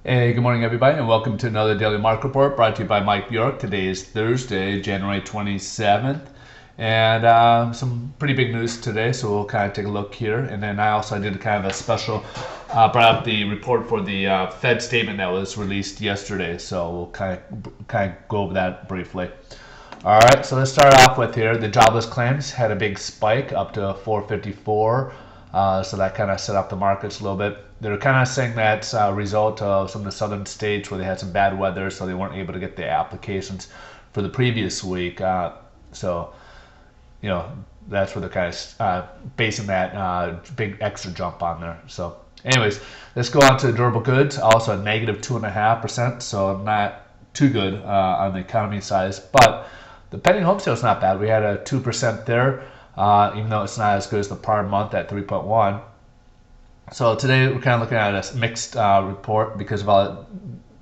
Hey, good morning, everybody, and welcome to another Daily Market Report brought to you by Mike Bjork. Today is Thursday, January 27th, and some pretty big news today, so we'll kind of take a look here. And then I did kind of a special, brought up the report for the Fed statement that was released yesterday, so we'll kind of go over that briefly. All right, so let's start off with here. The jobless claims had a big spike up to 454, so that kind of set up the markets a little bit. They're kind of saying that's a result of some of the southern states where they had some bad weather, so they weren't able to get the applications for the previous week. So, you know, that's where they're kind of basing that big extra jump on there. So, anyways, let's go on to durable goods. Also, a negative 2.5%, so not too good on the economy size, but the pending home sale is not bad. We had a 2% there, even though it's not as good as the prior month at 3.1. So today we're kind of looking at a mixed report because of all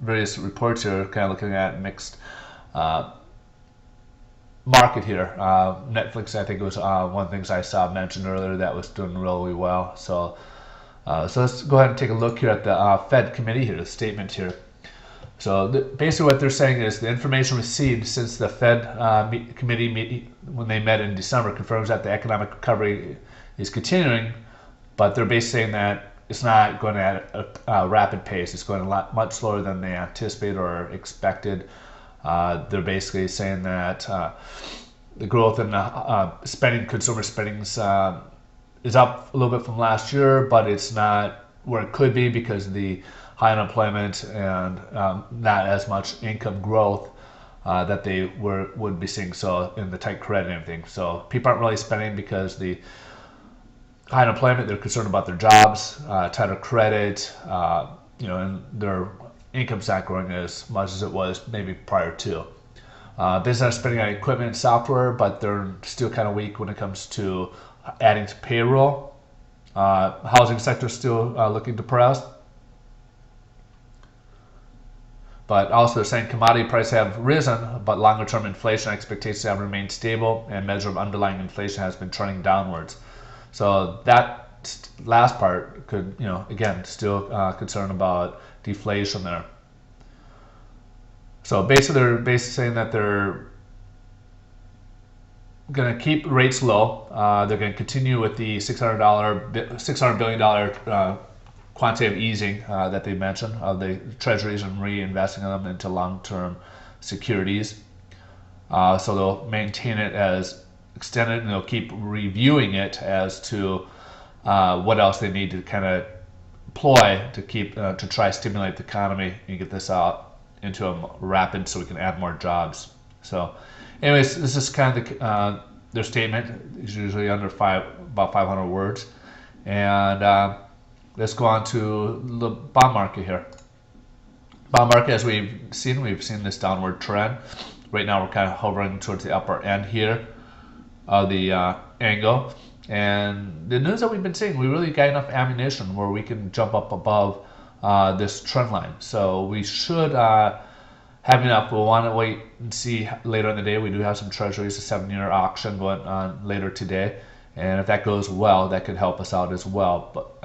various reports here. Kind of looking at mixed market here. Netflix, I think, was one of the things I saw mentioned earlier that was doing really well. So let's go ahead and take a look here at the Fed committee here, the statement here. So basically what they're saying is the information received since the Fed committee meeting when they met in December confirms that the economic recovery is continuing, but they're basically saying that it's not going at a rapid pace. It's going a lot much slower than they anticipated or expected. They're basically saying that the growth in spending, consumer spending, is up a little bit from last year, but it's not where it could be because of the high unemployment and not as much income growth that they would be seeing. So in the tight credit and everything, so people aren't really spending because the high unemployment. They're concerned about their jobs, tighter credit, and their income's not growing as much as it was maybe prior to. Business spending on equipment and software, but they're still kind of weak when it comes to adding to payroll. Housing sector still looking depressed. But also they're saying commodity prices have risen, but longer term inflation expectations have remained stable and measure of underlying inflation has been trending downwards. So that last part could, again, still concerned about deflation there. So basically they're saying that they're going to keep rates low. They're going to continue with the $600 billion quantitative easing that they mentioned of the treasuries and reinvesting them into long-term securities. So they'll maintain it as extended, and they'll keep reviewing it as to what else they need to kind of employ to keep to try to stimulate the economy and get this out into a rapid so we can add more jobs. So, anyways, this is kind of their statement. It's usually under about 500 words, and let's go on to the bond market here. Bond market, as we've seen this downward trend. Right now, we're kind of hovering towards the upper end here of the angle. And the news that we've been seeing, we really got enough ammunition where we can jump up above this trend line. So we should have enough. We'll want to wait and see later in the day. We do have some treasuries, a 7-year auction going on later today. And if that goes well, that could help us out as well.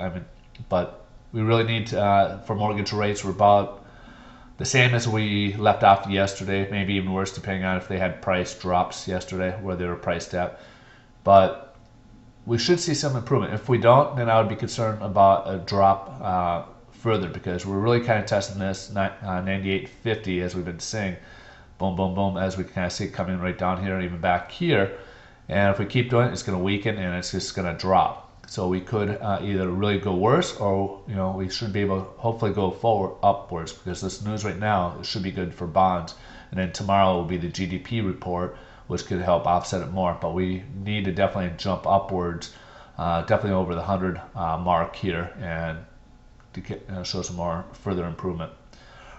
But we really need for mortgage rates, we're about the same as we left off yesterday, maybe even worse depending on if they had price drops yesterday where they were priced at. But we should see some improvement. If we don't, then I would be concerned about a drop further because we're really kind of testing this 98.50 as we've been saying. Boom, boom, boom, as we kind of see it coming right down here, even back here. And if we keep doing it, it's going to weaken and it's just going to drop. So we could either really go worse, or we should be able to hopefully go forward upwards because this news right now should be good for bonds. And then tomorrow will be the GDP report, which could help offset it more. But we need to definitely jump upwards, definitely over the 100 mark here, and to show some more further improvement.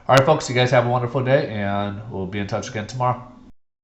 All right, folks, you guys have a wonderful day, and we'll be in touch again tomorrow.